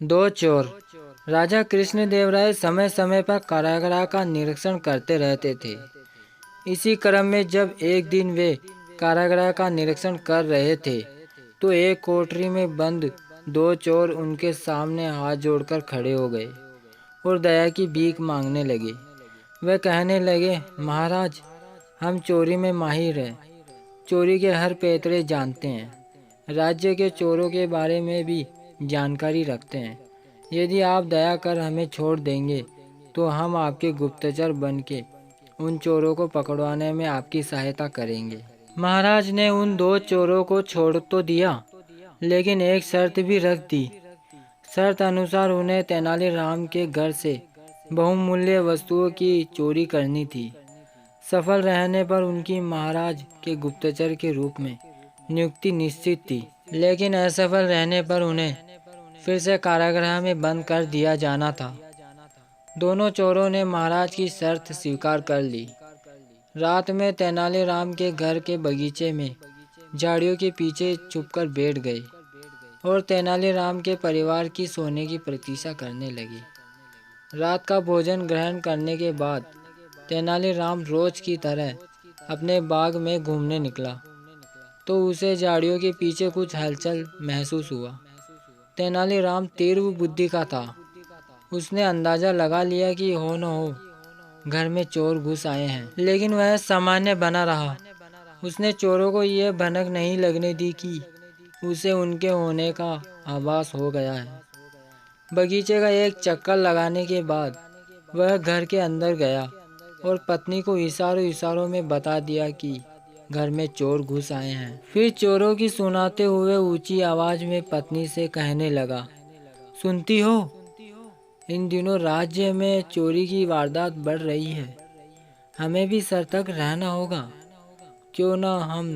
दो चोर। राजा कृष्णदेवराय समय समय पर कारागृह का निरीक्षण करते रहते थे। इसी क्रम में जब एक दिन वे कारागृह का निरीक्षण कर रहे थे तो एक कोठरी में बंद दो चोर उनके सामने हाथ जोड़कर खड़े हो गए और दया की भीख मांगने लगे। वे कहने लगे, महाराज, हम चोरी में माहिर हैं, चोरी के हर पैतरे जानते हैं, राज्य के चोरों के बारे में भी जानकारी रखते हैं। यदि आप दया कर हमें छोड़ देंगे तो हम आपके गुप्तचर बन के उन चोरों को पकड़वाने में आपकी सहायता करेंगे। महाराज ने उन दो चोरों को छोड़ तो दिया, लेकिन एक शर्त भी रख दी। शर्त अनुसार उन्हें तेनालीराम के घर से बहुमूल्य वस्तुओं की चोरी करनी थी। सफल रहने पर उनकी महाराज के गुप्तचर के रूप में नियुक्ति निश्चित थी, लेकिन असफल रहने पर उन्हें फिर से कारागृह में बंद कर दिया जाना था। दोनों चोरों ने महाराज की शर्त स्वीकार कर ली। रात में तेनालीराम के घर के बगीचे में झाड़ियों के पीछे छुपकर बैठ गए और तेनालीराम के परिवार की सोने की प्रतीक्षा करने लगे। रात का भोजन ग्रहण करने के बाद तेनालीराम रोज की तरह अपने बाग में घूमने निकला तो उसे झाड़ियों के पीछे कुछ हलचल महसूस हुआ। तेनालीराम तीव्र बुद्धि का था। उसने अंदाजा लगा लिया कि हो न हो घर में चोर घुस आए हैं, लेकिन वह सामान्य बना रहा। उसने चोरों को यह भनक नहीं लगने दी कि उसे उनके होने का आभास हो गया है। बगीचे का एक चक्कर लगाने के बाद वह घर के अंदर गया और पत्नी को इशारों इशारों में बता दिया कि घर में चोर घुस आए हैं। फिर चोरों की सुनाते हुए ऊंची आवाज में पत्नी से कहने लगा, सुनती हो, इन दिनों राज्य में चोरी की वारदात बढ़ रही है। हमें भी सतर्क रहना होगा। क्यों ना हम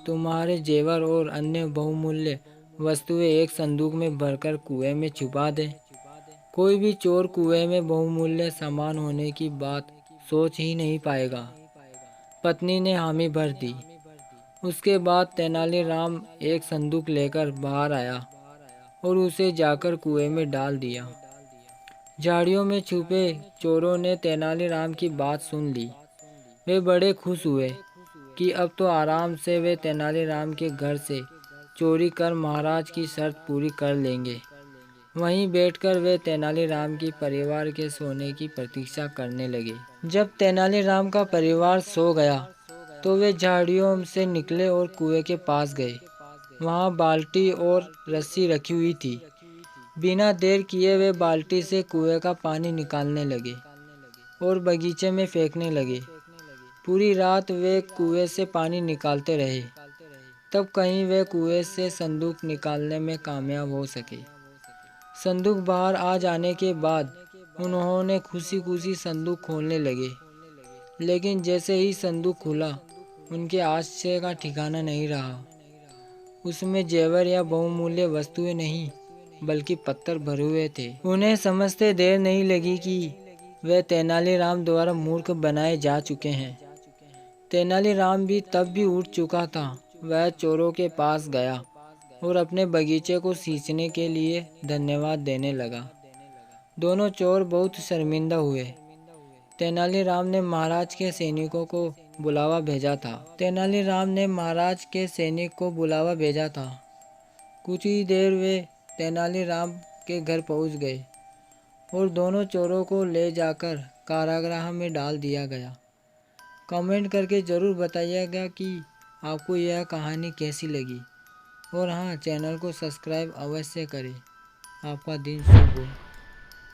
तुम्हारे जेवर और अन्य बहुमूल्य वस्तुएं एक संदूक में भरकर कुएं में छुपा दें। कोई भी चोर कुएं में बहुमूल्य सामान होने की बात सोच ही नहीं पाएगा। पत्नी ने हामी भर दी। उसके बाद तेनालीराम एक संदूक लेकर बाहर आया और उसे जाकर कुएं में डाल दिया। झाड़ियों में छुपे चोरों ने तेनालीराम की बात सुन ली। वे बड़े खुश हुए कि अब तो आराम से वे तेनालीराम के घर से चोरी कर महाराज की शर्त पूरी कर लेंगे। वहीं बैठकर वे तेनालीराम की परिवार के सोने की प्रतीक्षा करने लगे। जब तेनालीराम का परिवार सो गया तो वे झाड़ियों से निकले और कुएं के पास गए। वहां बाल्टी और रस्सी रखी हुई थी। बिना देर किए वे बाल्टी से कुएं का पानी निकालने लगे और बगीचे में फेंकने लगे। पूरी रात वे कुएं से पानी निकालते रहे, तब कहीं वे कुएं से संदूक निकालने में कामयाब हो सके। संदूक बाहर आ जाने के बाद उन्होंने खुशी खुशी संदूक खोलने लगे, लेकिन जैसे ही संदूक खुला उनके आश्चर्य का ठिकाना नहीं रहा। उसमें जेवर या बहुमूल्य वस्तुएं नहीं बल्कि पत्थर भरे हुए थे। उन्हें समझते देर नहीं लगी कि वे तेनालीराम द्वारा मूर्ख बनाए जा चुके हैं। तेनालीराम भी तब भी उठ चुका था। वह चोरों के पास गया और अपने बगीचे को सींचने के लिए धन्यवाद देने लगा। दोनों चोर बहुत शर्मिंदा हुए। तेनालीराम ने महाराज के सैनिकों को बुलावा भेजा था। कुछ ही देर वे तेनालीराम के घर पहुंच गए और दोनों चोरों को ले जाकर कारागृह में डाल दिया गया। कमेंट करके ज़रूर बताइएगा कि आपको यह कहानी कैसी लगी, और हाँ, चैनल को सब्सक्राइब अवश्य करें। आपका दिन शुभ हो।